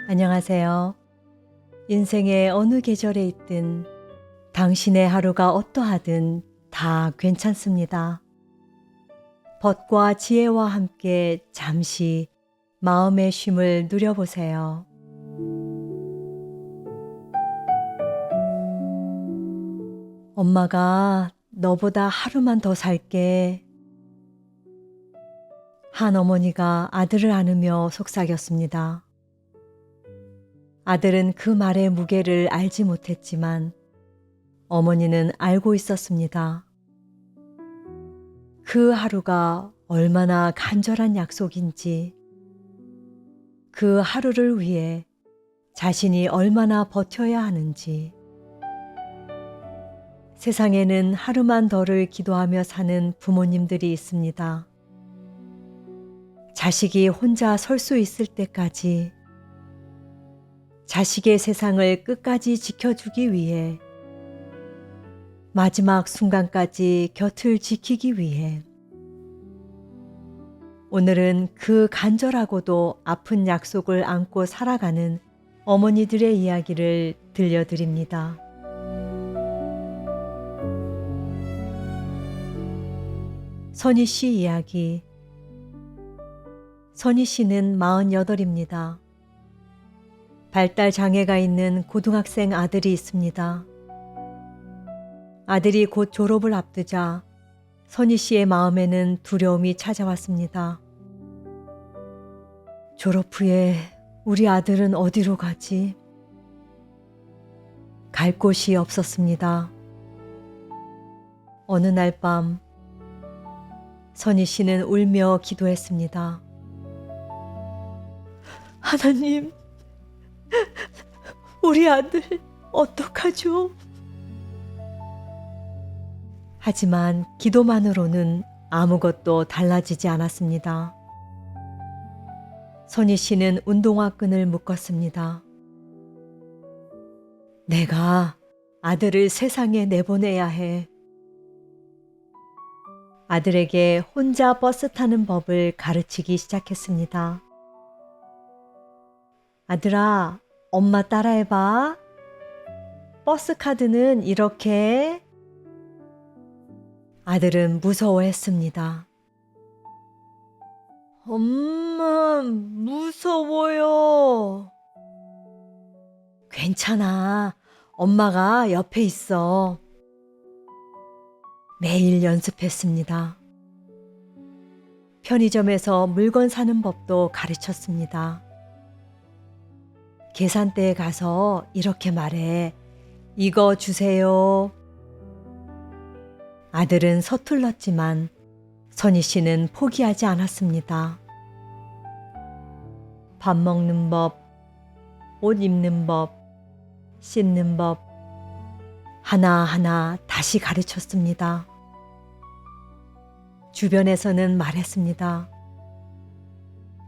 안녕하세요. 인생의 어느 계절에 있든 당신의 하루가 어떠하든 다 괜찮습니다. 벗과 지혜와 함께 잠시 마음의 쉼을 누려보세요. 엄마가 너보다 하루만 더 살게. 한 어머니가 아들을 안으며 속삭였습니다. 아들은 그 말의 무게를 알지 못했지만 어머니는 알고 있었습니다. 그 하루가 얼마나 간절한 약속인지, 그 하루를 위해 자신이 얼마나 버텨야 하는지. 세상에는 하루만 더를 기도하며 사는 부모님들이 있습니다. 자식이 혼자 설 수 있을 때까지, 자식의 세상을 끝까지 지켜주기 위해, 마지막 순간까지 곁을 지키기 위해. 오늘은 그 간절하고도 아픈 약속을 안고 살아가는 어머니들의 이야기를 들려드립니다. 선희 씨 이야기. 선희 씨는 48입니다. 발달 장애가 있는 고등학생 아들이 있습니다. 아들이 곧 졸업을 앞두자 선희 씨의 마음에는 두려움이 찾아왔습니다. 졸업 후에 우리 아들은 어디로 가지? 갈 곳이 없었습니다. 어느 날 밤 선희 씨는 울며 기도했습니다. 하나님, 우리 아들 어떡하죠? 하지만 기도만으로는 아무것도 달라지지 않았습니다. 선희 씨는 운동화 끈을 묶었습니다. 내가 아들을 세상에 내보내야 해. 아들에게 혼자 버스 타는 법을 가르치기 시작했습니다. 아들아, 엄마 따라해봐. 버스 카드는 이렇게. 아들은 무서워했습니다. 엄마, 무서워요. 괜찮아. 엄마가 옆에 있어. 매일 연습했습니다. 편의점에서 물건 사는 법도 가르쳤습니다. 계산대에 가서 이렇게 말해. 이거 주세요. 아들은 서툴렀지만 선희 씨는 포기하지 않았습니다. 밥 먹는 법, 옷 입는 법, 씻는 법, 하나하나 다시 가르쳤습니다. 주변에서는 말했습니다.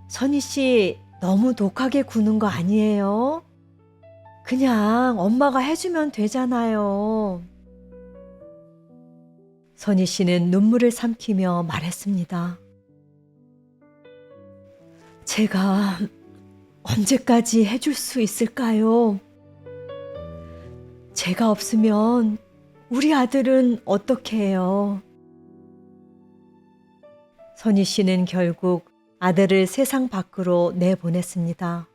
선희 씨, 너무 독하게 구는 거 아니에요? 그냥 엄마가 해주면 되잖아요. 선희 씨는 눈물을 삼키며 말했습니다. 제가 언제까지 해줄 수 있을까요? 제가 없으면 우리 아들은 어떻게 해요? 선희 씨는 결국 아들을 세상 밖으로 내보냈습니다.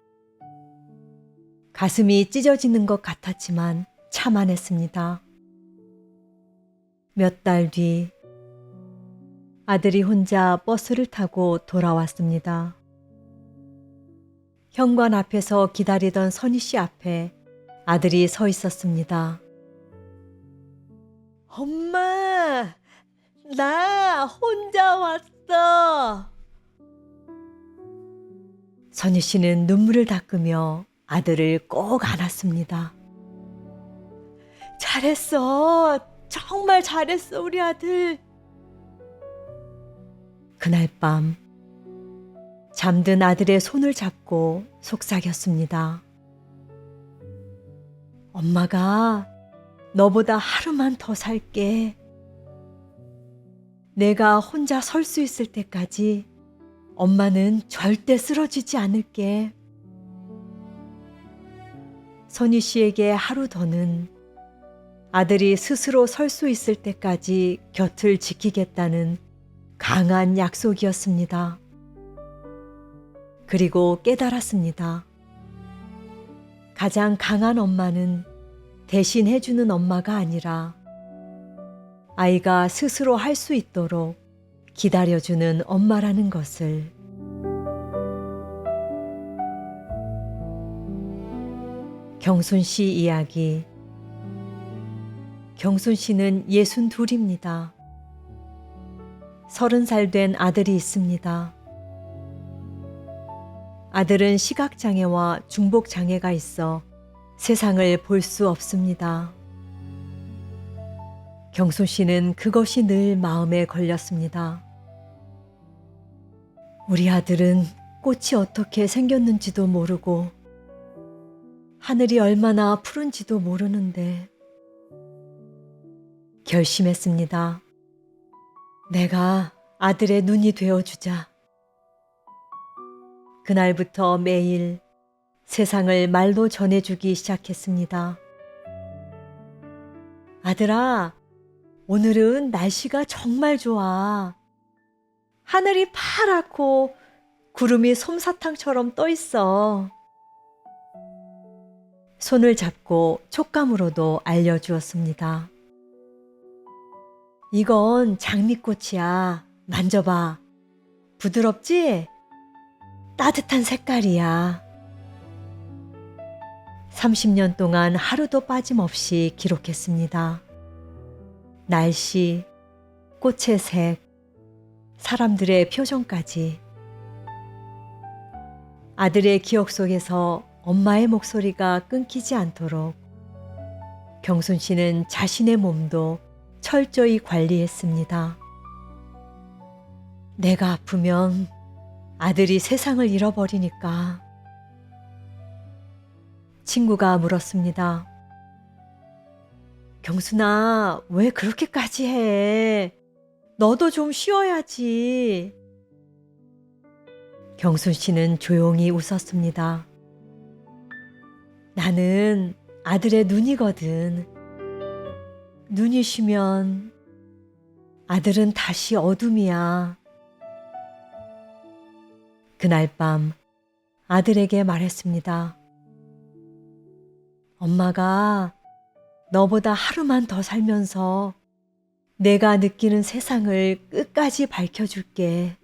가슴이 찢어지는 것 같았지만 참아냈습니다. 몇 달 뒤 아들이 혼자 버스를 타고 돌아왔습니다. 현관 앞에서 기다리던 선희 씨 앞에 아들이 서 있었습니다. 엄마, 나 혼자 왔어. 선희 씨는 눈물을 닦으며 아들을 꼭 안았습니다. 잘했어. 정말 잘했어, 우리 아들. 그날 밤 잠든 아들의 손을 잡고 속삭였습니다. 엄마가 너보다 하루만 더 살게. 내가 혼자 설 수 있을 때까지 엄마는 절대 쓰러지지 않을게. 선희 씨에게 하루 더는 아들이 스스로 설 수 있을 때까지 곁을 지키겠다는 강한 약속이었습니다. 그리고 깨달았습니다. 가장 강한 엄마는 대신 해주는 엄마가 아니라 아이가 스스로 할 수 있도록 기다려주는 엄마라는 것을. 경순 씨 이야기. 경순 씨는 62입니다. 30살 된 아들이 있습니다. 아들은 시각장애와 중복장애가 있어 세상을 볼 수 없습니다. 경순 씨는 그것이 늘 마음에 걸렸습니다. 우리 아들은 꽃이 어떻게 생겼는지도 모르고 하늘이 얼마나 푸른지도 모르는데 결심했습니다. 내가 아들의 눈이 되어주자. 그날부터 매일 세상을 말로 전해주기 시작했습니다. 아들아, 오늘은 날씨가 정말 좋아. 하늘이 파랗고 구름이 솜사탕처럼 떠 있어. 손을 잡고 촉감으로도 알려주었습니다. 이건 장미꽃이야. 만져봐. 부드럽지? 따뜻한 색깔이야. 30년 동안 하루도 빠짐없이 기록했습니다. 날씨, 꽃의 색, 사람들의 표정까지. 아들의 기억 속에서 엄마의 목소리가 끊기지 않도록 경순 씨는 자신의 몸도 철저히 관리했습니다. 내가 아프면 아들이 세상을 잃어버리니까. 친구가 물었습니다. 경순아, 왜 그렇게까지 해? 너도 좀 쉬어야지. 경순 씨는 조용히 웃었습니다. 나는 아들의 눈이거든. 눈이 쉬면 아들은 다시 어둠이야. 그날 밤 아들에게 말했습니다. 엄마가 너보다 하루만 더 살면서 내가 느끼는 세상을 끝까지 밝혀줄게.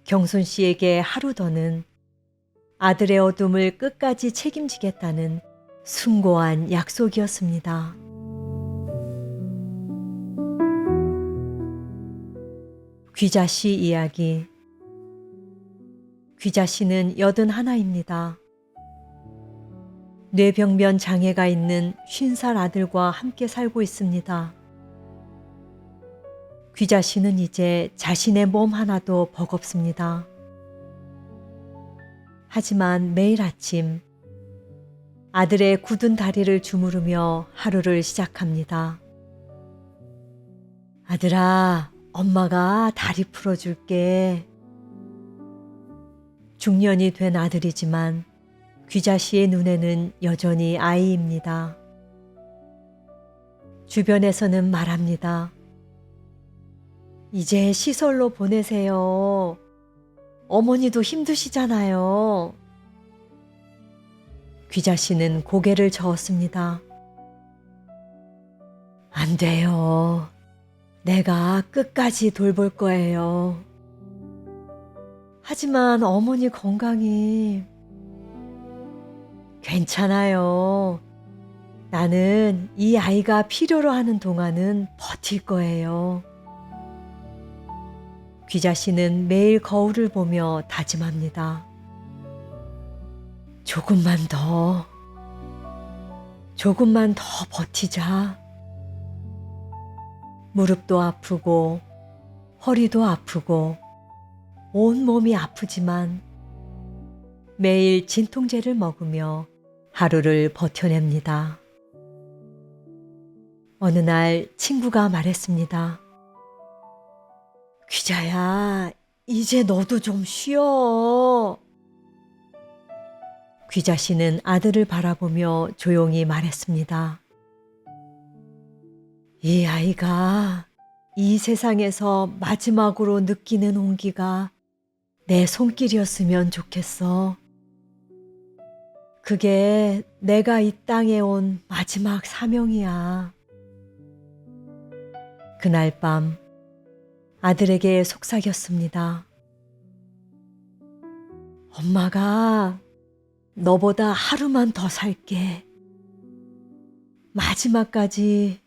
경순 씨에게 하루 더는 아들의 어둠을 끝까지 책임지겠다는 숭고한 약속이었습니다. 귀자 씨 이야기. 귀자 씨는 81입니다. 뇌병변 장애가 있는 50살 아들과 함께 살고 있습니다. 귀자 씨는 이제 자신의 몸 하나도 버겁습니다. 하지만 매일 아침 아들의 굳은 다리를 주무르며 하루를 시작합니다. 아들아, 엄마가 다리 풀어줄게. 중년이 된 아들이지만 귀자 씨의 눈에는 여전히 아이입니다. 주변에서는 말합니다. 이제 시설로 보내세요. 어머니도 힘드시잖아요. 귀자 씨는 고개를 저었습니다. 안 돼요. 내가 끝까지 돌볼 거예요. 하지만 어머니 건강이... 괜찮아요. 나는 이 아이가 필요로 하는 동안은 버틸 거예요. 귀자 씨는 매일 거울을 보며 다짐합니다. 조금만 더 버티자. 무릎도 아프고 허리도 아프고 온 몸이 아프지만 매일 진통제를 먹으며 하루를 버텨냅니다. 어느 날 친구가 말했습니다. 귀자야, 이제 너도 좀 쉬어. 귀자씨는 아들을 바라보며 조용히 말했습니다. 이 아이가 이 세상에서 마지막으로 느끼는 온기가 내 손길이었으면 좋겠어. 그게 내가 이 땅에 온 마지막 사명이야. 그날 밤 아들에게 속삭였습니다. 엄마가 너보다 하루만 더 살게. 마지막까지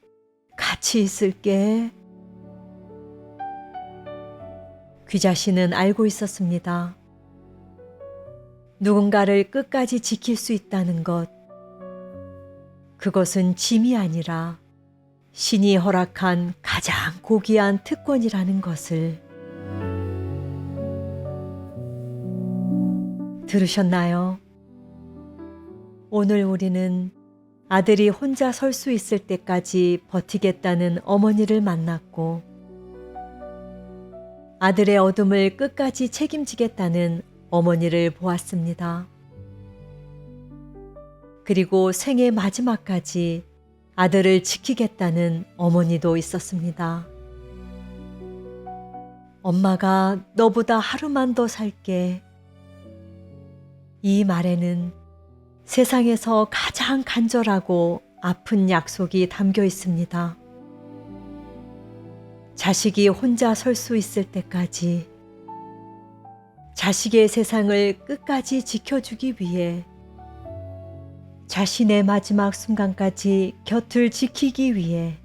같이 있을게. 귀자씨는 알고 있었습니다. 누군가를 끝까지 지킬 수 있다는 것, 그것은 짐이 아니라 신이 허락한 가장 고귀한 특권이라는 것을. 들으셨나요? 오늘 우리는 아들이 혼자 설 수 있을 때까지 버티겠다는 어머니를 만났고, 아들의 어둠을 끝까지 책임지겠다는 어머니를 보았습니다. 그리고 생의 마지막까지 아들을 지키겠다는 어머니도 있었습니다. 엄마가 너보다 하루만 더 살게. 이 말에는 세상에서 가장 간절하고 아픈 약속이 담겨 있습니다. 자식이 혼자 설 수 있을 때까지, 자식의 세상을 끝까지 지켜주기 위해, 자신의 마지막 순간까지 곁을 지키기 위해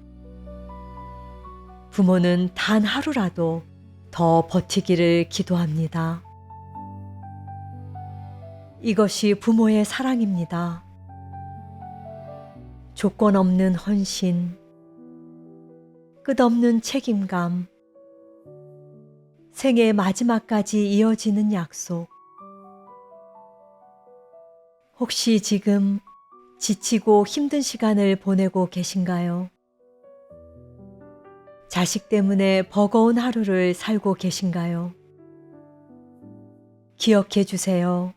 부모는 단 하루라도 더 버티기를 기도합니다. 이것이 부모의 사랑입니다. 조건 없는 헌신, 끝없는 책임감, 생의 마지막까지 이어지는 약속. 혹시 지금 지치고 힘든 시간을 보내고 계신가요? 자식 때문에 버거운 하루를 살고 계신가요? 기억해 주세요.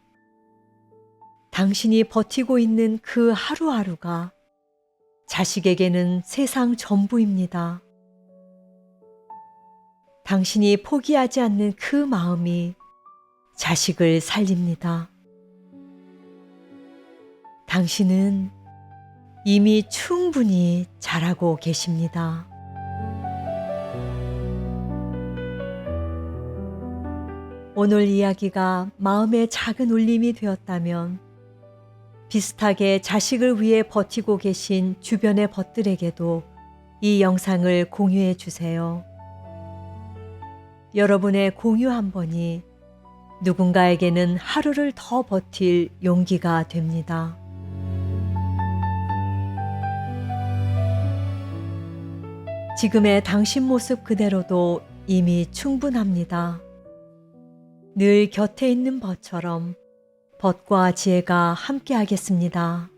당신이 버티고 있는 그 하루하루가 자식에게는 세상 전부입니다. 당신이 포기하지 않는 그 마음이 자식을 살립니다. 당신은 이미 충분히 잘하고 계십니다. 오늘 이야기가 마음의 작은 울림이 되었다면 비슷하게 자식을 위해 버티고 계신 주변의 벗들에게도 이 영상을 공유해 주세요. 여러분의 공유 한 번이 누군가에게는 하루를 더 버틸 용기가 됩니다. 지금의 당신 모습 그대로도 이미 충분합니다. 늘 곁에 있는 벗처럼 벗과 지혜가 함께 하겠습니다.